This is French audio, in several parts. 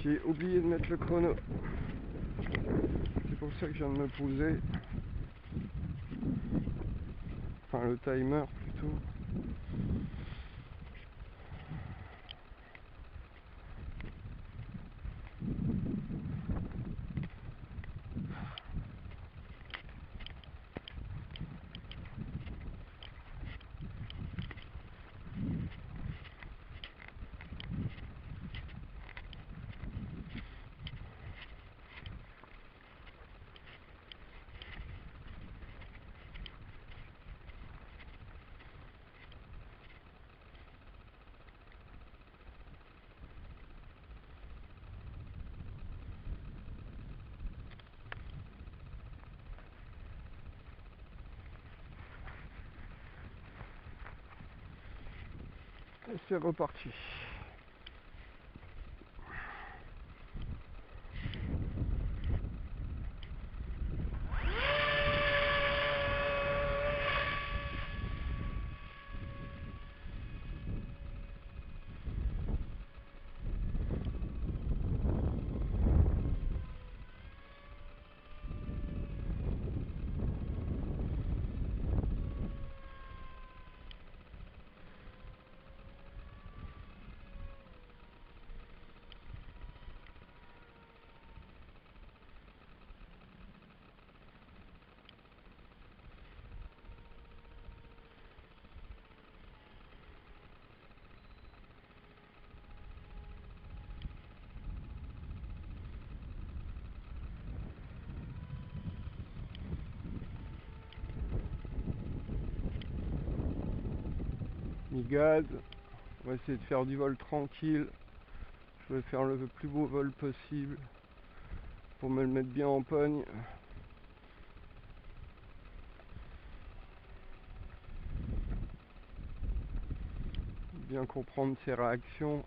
J'ai oublié de mettre le chrono. C'est pour ça que je viens de me poser. Enfin le timer plutôt. Et c'est reparti. Mis gaz, on va essayer de faire du vol tranquille. Je vais faire le plus beau vol possible pour me le mettre bien en pogne. Bien comprendre ses réactions.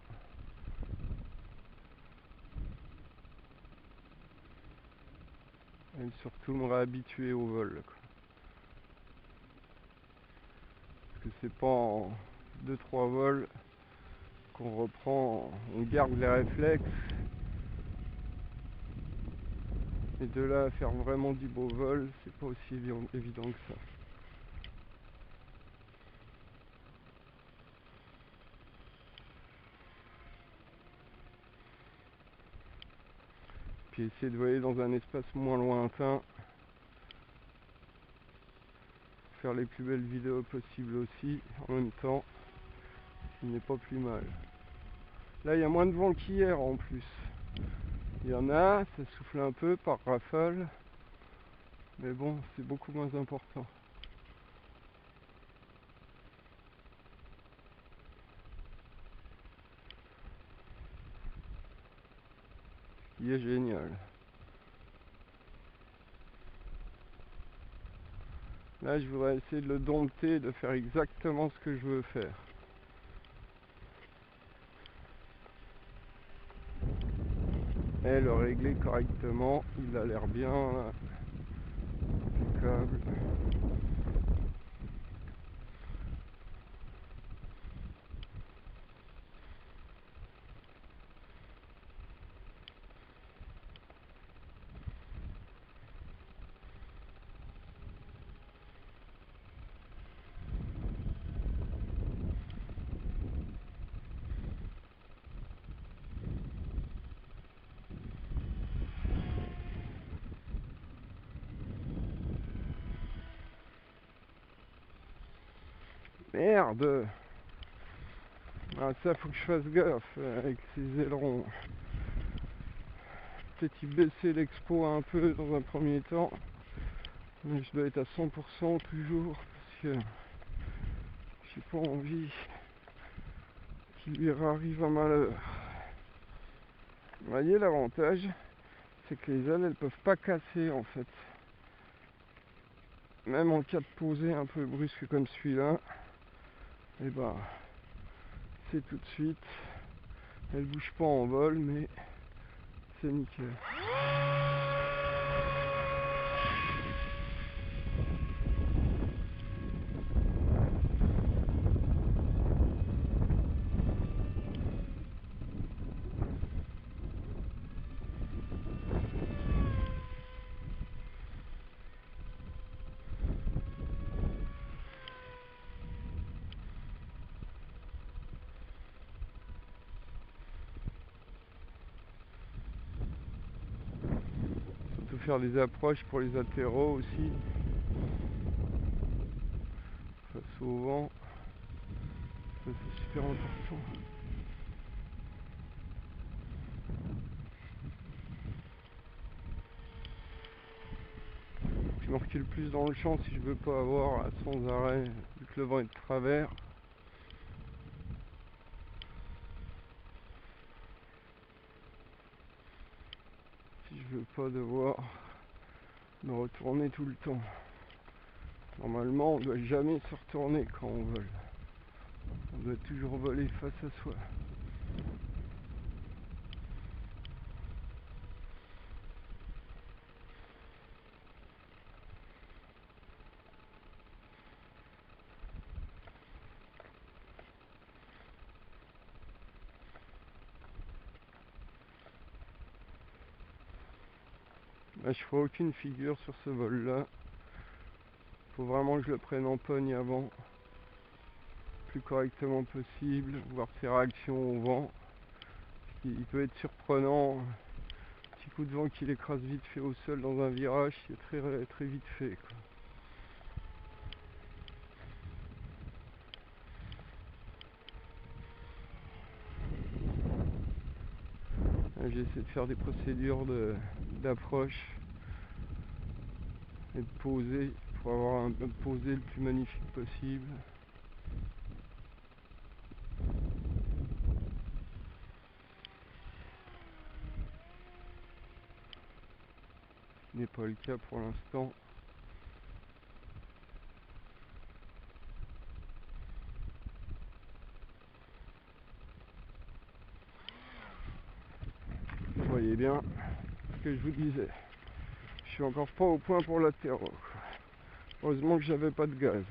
Et surtout me réhabituer au vol, quoi. Parce que c'est pas en 2-3 vols qu'on reprend, on garde les réflexes. Et de là à faire vraiment du beau vol, c'est pas aussi évident que ça. Puis essayer de voler dans un espace moins lointain. Faire les plus belles vidéos possibles aussi, en même temps, ce n'est pas plus mal. Là, il y a moins de vent qu'hier en plus. Il y en a, ça souffle un peu par rafale. Mais bon, c'est beaucoup moins important. Ce qui est génial. Là, je voudrais essayer de le dompter, de faire exactement ce que je veux faire. Et le régler correctement, il a l'air bien là. Impeccable. Merde! Ah, ça faut que je fasse gaffe avec ces ailerons. Peut-être y baisser l'expo un peu dans un premier temps. Mais je dois être à 100% toujours parce que j'ai pas envie qu'il lui arrive un malheur. Vous voyez, l'avantage, c'est que les ailes elles peuvent pas casser en fait. Même en cas de posée un peu brusque comme celui-là, et bah c'est tout de suite. Elle bouge pas en vol, mais c'est nickel. faire les approches pour les atterros aussi. Face au vent, ça c'est super important. Je me recule plus dans le champ si je veux pas avoir là, sans arrêt, vu que le vent est de travers. Si je veux pas devoir me retourner tout le temps. Normalement, on doit jamais se retourner quand on vole. On doit toujours voler face à soi. Là, je ferai aucune figure sur ce vol-là. Faut vraiment que je le prenne en pogne avant, le plus correctement possible, voir ses réactions au vent. Il peut être surprenant. Un petit coup de vent qui l'écrase vite fait au sol dans un virage, c'est très vite fait, quoi. J'essaie de faire des procédures d'approche et de poser pour avoir un posé le plus magnifique possible. Ce n'est pas le cas pour l'instant. Vous voyez bien ce que je vous disais. Je suis encore pas au point pour l'atterro. Heureusement que j'avais pas de gaz.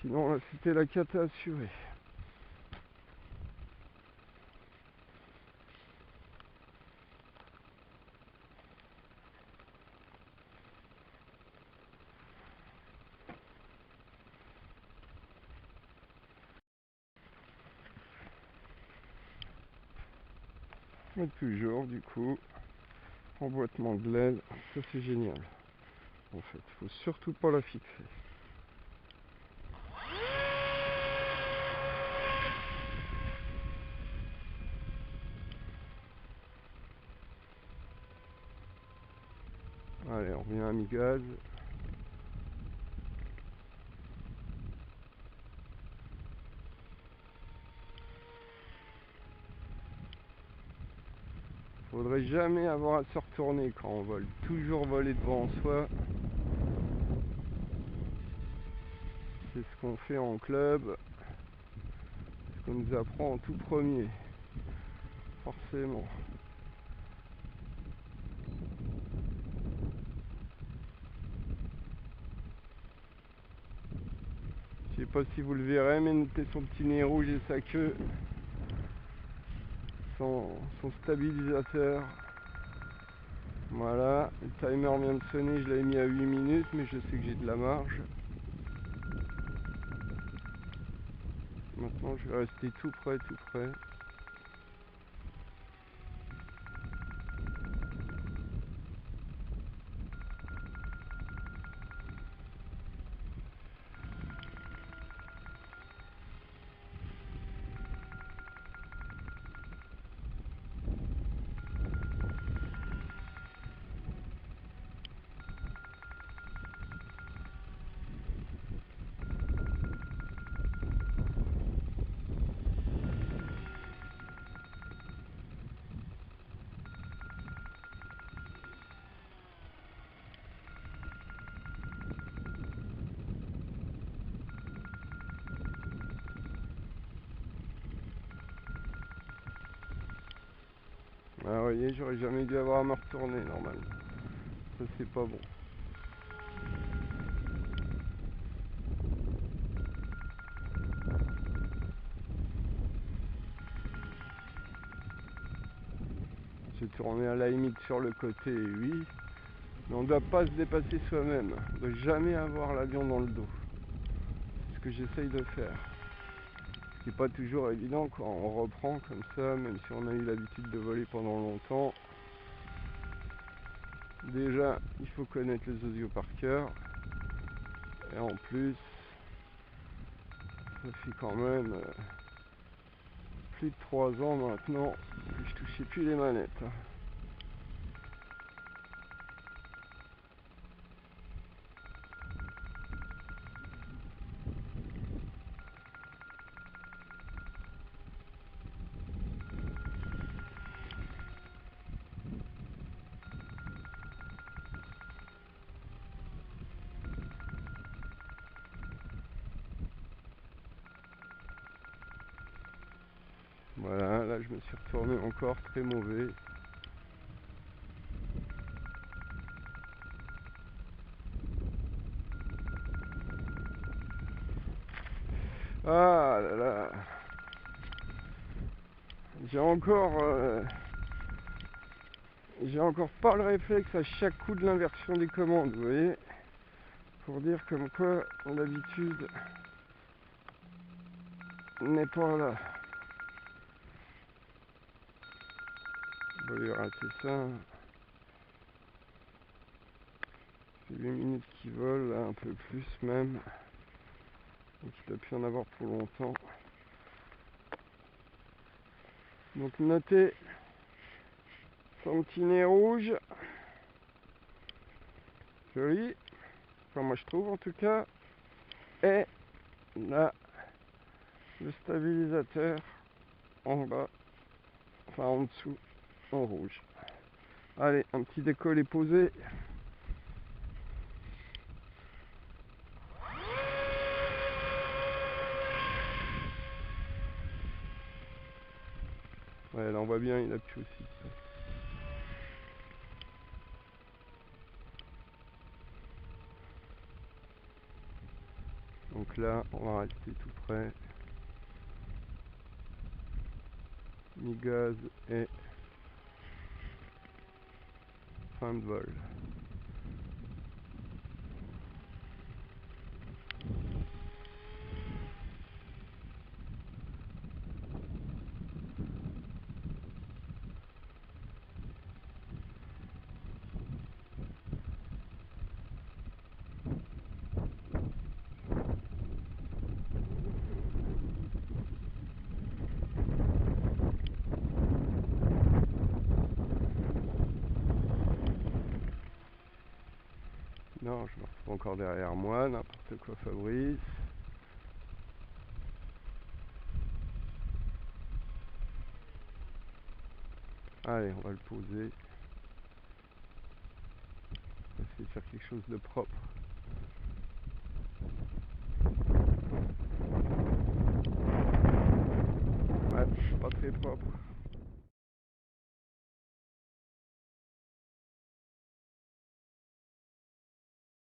Sinon là c'était la cata assurée. Et toujours du coup, emboîtement de l'aile, ça c'est génial. En fait, faut surtout pas la fixer. Allez, on revient à mi-gaz. Faudrait jamais avoir à se retourner quand on vole. Toujours voler devant soi. C'est ce qu'on fait en club. Ce qu'on nous apprend en tout premier. Forcément. Je sais pas si vous le verrez, mais notez son petit nez rouge et sa queue. Son stabilisateur. Voilà, le timer vient de sonner, je l'avais mis à 8 minutes, mais je sais que j'ai de la marge. Maintenant je vais rester tout près, tout près. Ah, vous voyez, j'aurais jamais dû avoir à me retourner normalement. Ça c'est pas bon. J'ai tourné à la limite sur le côté, oui. Mais on ne doit pas se dépasser soi-même. On ne doit jamais avoir l'avion dans le dos. C'est ce que j'essaye de faire. Ce qui n'est pas toujours évident quand on reprend comme ça, même si on a eu l'habitude de voler pendant longtemps. Déjà, il faut connaître les audios par cœur. Et en plus, ça fait quand même plus de 3 ans maintenant que je touchais plus les manettes. Voilà, là je me suis retourné encore très mauvais. Ah là là. J'ai encore pas le réflexe à chaque coup de l'inversion des commandes, vous voyez. Pour dire comme quoi l'habitude n'est pas là. On va lui rater ça. C'est 8 minutes qui volent, là, un peu plus même. Donc il doit plus en avoir pour longtemps. Donc notez son petit nez rouge. Joli. Enfin moi je trouve en tout cas. Et là, le stabilisateur en bas, enfin en dessous, en rouge. Allez, un petit décollé posé. Ouais, là on voit bien, il appuie aussi. Donc là, on va rester tout près. Mi-gaz et fin de vol. Non, je me retrouve encore derrière moi, n'importe quoi Fabrice. Allez, on va le poser. On va essayer de faire quelque chose de propre. Ouais, pas très propre.